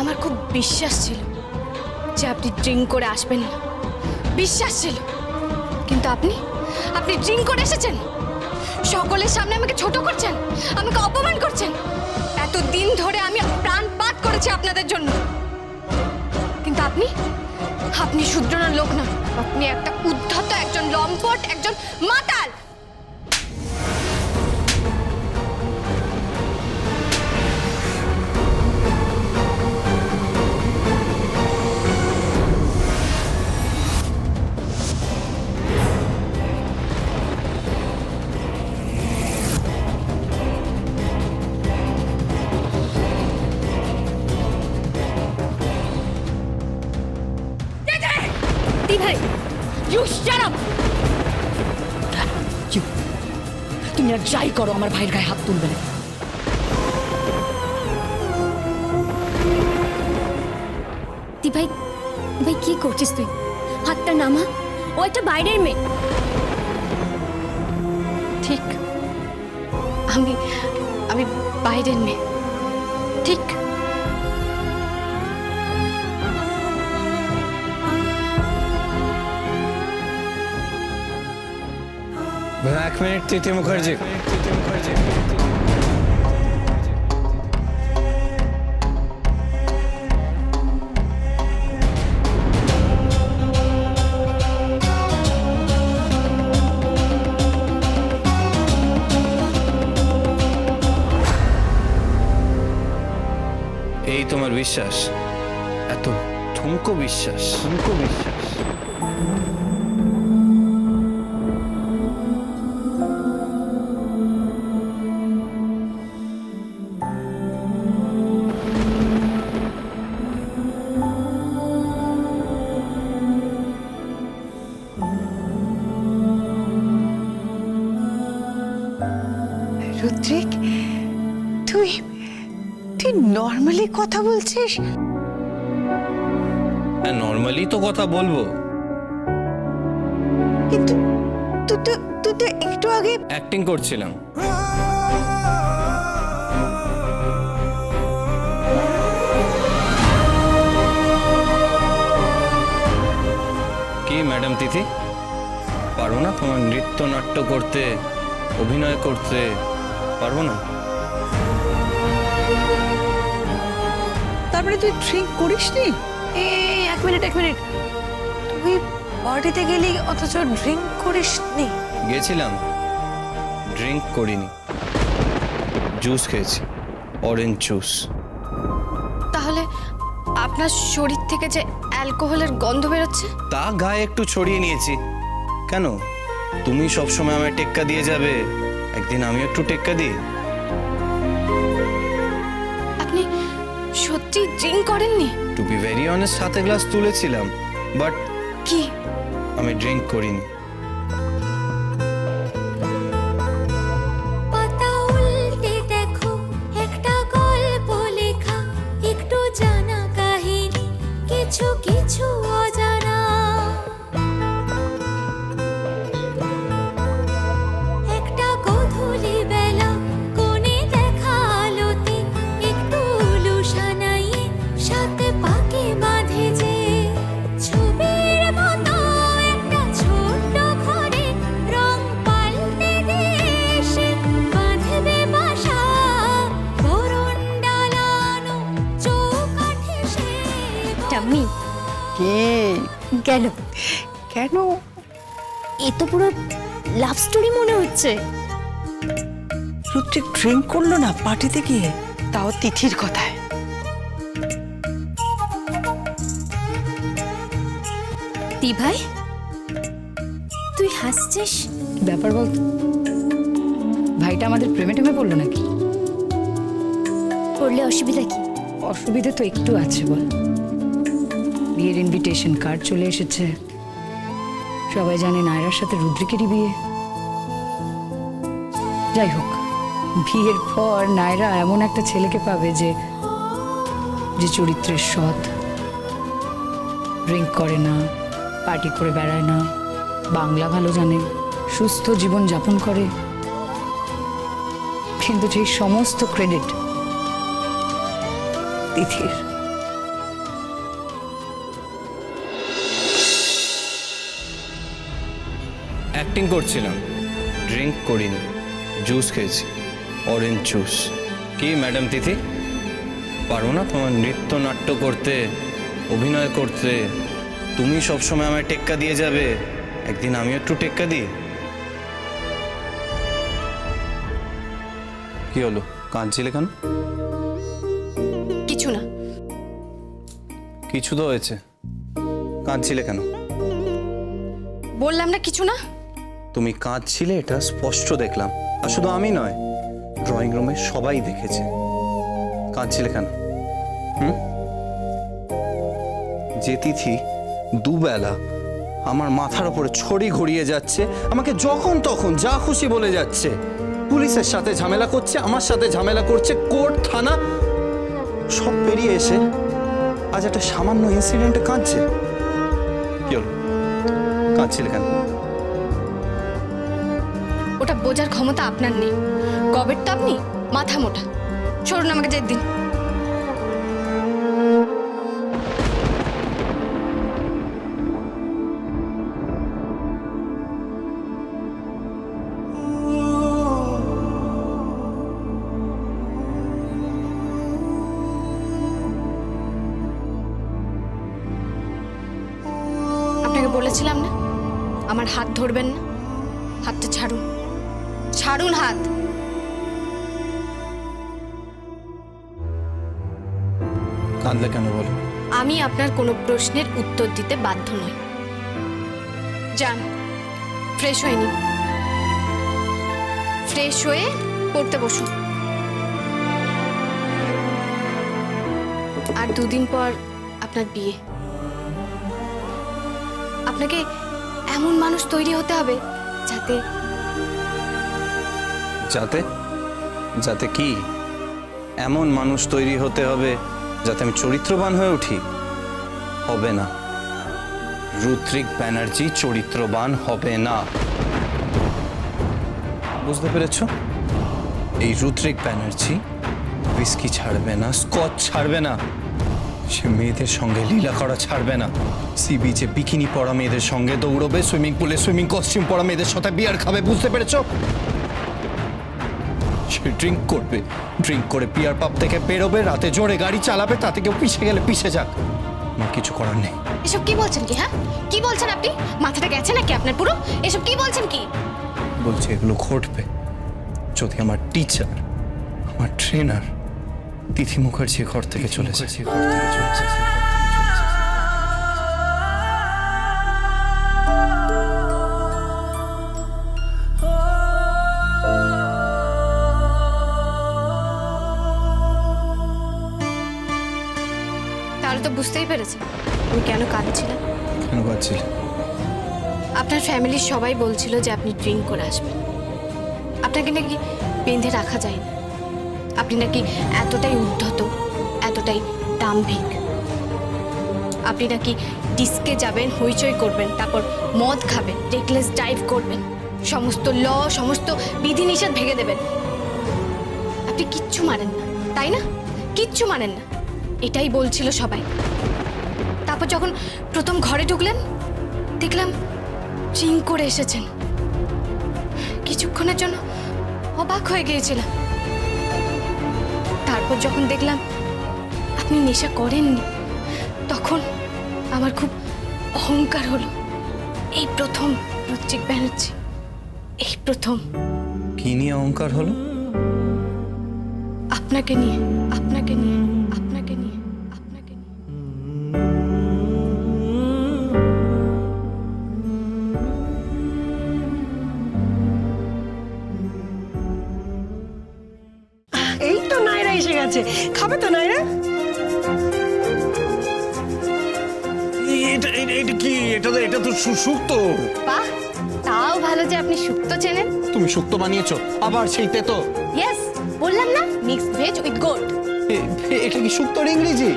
আমার খুব বিশ্বাস ছিল যে আপনি ড্রিঙ্ক করে আসবেন না, বিশ্বাস ছিল। কিন্তু আপনি আপনি ড্রিঙ্ক করে এসেছেন, সকলের সামনে আমাকে ছোট করছেন, আমাকে অপমান করছেন। এতদিন ধরে আমি প্রাণপাত করেছি আপনাদের জন্য, কিন্তু আপনি আপনি শুধরানোর লোক নন। আপনি একটা উদ্ধত, একজন লম্পট, একজন মাতাল। ভাই, ইউ শাট আপ। তুমি আর যাই করো, আমার ভাইয়ের গায়ে হাত তুলবে না। ভাই, ভাই কি করছিস তুই? হাতটা নামা, ও একটা বাইরের মেয়ে। ঠিক, আমি আমি বাইরের মেয়ে, ঠিক। এক মিনিট, তিথি মুখার্জি। এই তোমার বিশ্বাস? এত ঠুনকো বিশ্বাস? রুদ্রিক, তুই তুই নর্মালি কথা বলছিস? হ্যাঁ, নর্মালি তো কথা বলবো, কিন্তু তুই তো একটু আগে অ্যাক্টিং করছিলাম। কি ম্যাডাম তিথি, পারবো না তোমার নৃত্য নাট্য করতে, অভিনয় করতে পারবো না? তারপরে তুই ড্রিঙ্ক করিসনি? এক মিনিট, তুই পার্টিতে গেলি অথচ ড্রিঙ্ক করিসনি? গেছিলাম, ড্রিঙ্ক করিনি, জুস খেয়েছি, অরেঞ্জ জুস। তাহলে আপনার শরীর থেকে যে অ্যালকোহলের গন্ধ বেরোচ্ছে, তা গায়ে একটু ছড়িয়ে নিয়েছি। কেন, তুমি সবসময় আমায় টেক্কা দিয়ে যাবে, একদিন আমি একটু টেক্কা দিই। আপনি সত্যি ড্রিঙ্ক করেননি? টু বি ভেরি অনেস্ট, হাতে গ্লাস তুলেছিলাম, বাট কি আমি ড্রিঙ্ক করিনি। পাতা উল্টে দেখো, একটা গল্প লেখা, একটু জানা কাহিনী, কিছু কিছু অজানা। একটা গোধূলি বেলা, কোণে দেখা আলোতে, একটু লুসানাইয়ে সাথে পাকে বাঁধে যে ছবির মতো একটা ছোট্ট ঘরে রং পাল্টে দিয়ে এসে বাঁধবে বাসা, বরণ ডালানো চৌকাঠে সে। টাম্মি কে গেল? কেন? এ তো পুরো লাভ স্টোরি মনে হচ্ছে। রুদ্রিক ড্রিঙ্ক করলো না পার্টিতে গিয়ে, তাও তিথির কথায়। দি ভাই, তুই হাসছিস? ব্যাপার বল, ভাইটা আমাদের প্রেমে টেমে পড়লো নাকি? করলে অসুবিধা কি? অসুবিধে তো একটু আছে বল। বিয়ের ইনভিটেশন কার্ড চলে এসেছে, সবাই জানে নায়রার সাথে রুদ্রিকেরই বিয়ে। যাই হোক, বিয়ের পর নায়রা এমন একটা ছেলেকে পাবে যে চরিত্রের সৎ, ড্রিঙ্ক করে না, পার্টি করে বেড়ায় না, বাংলা ভালো জানে, সুস্থ জীবন যাপন করে। কিন্তু সেই সমস্ত ক্রেডিট তিথির। অ্যাক্টিং করছিলাম, ড্রিঙ্ক করিনি, জুস খেয়েছি, অরেঞ্জ জুস। কি ম্যাডাম তিথি, পারো না তোমার নৃত্য নাট্য করতে, অভিনয় করতে? তুমি সবসময় আমায় টেক্কা দিয়ে যাবে, একদিন আমিও একটু টেক্কা দিই। কি হলো, কাঁদছিলে কেন? কিছু না। কিছু তো হয়েছে, কাঁদছিলে কেন? বললাম না কিছু না। তুমি কাঁদছিলে, এটা স্পষ্ট দেখলাম, আর শুধু আমি নয়, ড্রয়িং রুমে সবাই দেখেছে। কাঁদছিলে কেন? যে তিথি দুবেলা আমার মাথার উপরে ছড়ি ঘুরিয়ে যাচ্ছে, আমাকে যখন তখন যা খুশি বলে যাচ্ছে, পুলিশের সাথে ঝামেলা করছে, আমার সাথে ঝামেলা করছে, কোর্ট থানা সব পেরিয়ে এসে আজ একটা সামান্য ইনসিডেন্টে কাঁদছে। কি হলো, কাঁদছিলে কেন? ওটা বোঝার ক্ষমতা আপনার নেই। কবের তো আপনি মাথা মোটা। সরুন, আমাকে যেতে দিন। আপনাকে বলেছিলাম না আমার হাত ধরবেন না। হাতটা ছাড়ুন, ছাড়ুন হাত। কাঁদলে কেন বলো? আমি আপনার কোনো প্রশ্নের উত্তর দিতে বাধ্য নই। যান, ফ্রেশ হয়ে নিন, ফ্রেশ হয়ে পড়তে বসুন। আর 2 দিন পর আপনার বিয়ে। আপনাকে এমন মানুষ তৈরি হতে হবে যাতে যাতে যাতে কি? এমন মানুষ তৈরি হতে হবে যাতে আমি চরিত্রবান হয়ে উঠি? হবে না, রুদ্রিক ব্যানার্জি চরিত্রবান হবে না। বুঝতে পেরেছো? এই রুদ্রিক ব্যানার্জি হুইস্কি ছাড়বে না, স্কচ ছাড়বে না, সে মেয়েদের সঙ্গে লীলা করা ছাড়বে না, সি বিচে বিকিনি পরা মেয়েদের সঙ্গে দৌড়বে, সুইমিং পুলে সুইমিং কস্টিউম পরা মেয়েদের সাথে বিয়ার খাবে। বুঝতে পেরেছো? সে ড্রিঙ্ক করবে, ড্রিঙ্ক করে পিয়ার পাপ থেকে বেরোবে, রাতে জোরে গাড়ি চালাবে, তাতে কেউ পিষে গেলে পিষে যাক, আমার কিছু করার নেই। এসব কি বলছেন? কি হ্যাঁ, কি বলছেন আপনি? মাথাটা গেছে নাকি আপনার পুরো? এসব কি বলছেন? কি বলছে এগুলো ঘটবে যদি আমার টিচার, আমার ট্রেনার তিথি মুখার্জি ঘর থেকে চলে যায়। তাহলে তো বুঝতেই পেরেছেন আমি কেন কাঁদছিলাম। কেন কাঁদছিলে? আপনার ফ্যামিলির সবাই বলছিল যে আপনি ড্রিঙ্ক করে আসবেন, আপনাকে নাকি বেঁধে রাখা যায় না, আপনি নাকি এতটাই উদ্ধত, এতটাই দাম্ভিক। আপনি নাকি ডিস্কে যাবেন, হইচই করবেন, তারপর মদ খাবেন, রেকলেস ড্রাইভ করবেন, সমস্ত সমস্ত বিধিনিষেধ ভেঙে দেবেন। আপনি কিচ্ছু মানেন না, তাই না? কিচ্ছু মানেন না, এটাই বলছিল সবাই। তারপর যখন প্রথম ঘরে ঢুকলেন দেখলাম ড্রিঙ্ক করে এসেছেন। কিছুক্ষণের জন্য অবাক হয়ে গিয়েছিলাম। তারপর যখন দেখলাম আপনি নেশা করেননি, তখন আমার খুব অহংকার হলো। এই প্রথম রুদ্রিক ব্যানার্জি, এই প্রথম। কি নিয়ে অহংকার হলো? আপনাকে নিয়ে, আপনাকে নিয়ে, আপনাকে নিয়ে, আপনাকে নিয়ে। এই তো নায়রা এসে গেছে, খাবে তো নায়রা? এটা কি? এটা তো শুক্তো। বাহ, তাও ভালো যে আপনি শুক্তো চেনেন। তুমি শুক্তো বানিয়েছো আবার সেই তেতো? ইয়েস, বললাম না, মিক্সড ভেজ উইথ গোট। এটা কি শুক্তোর ইংরেজি?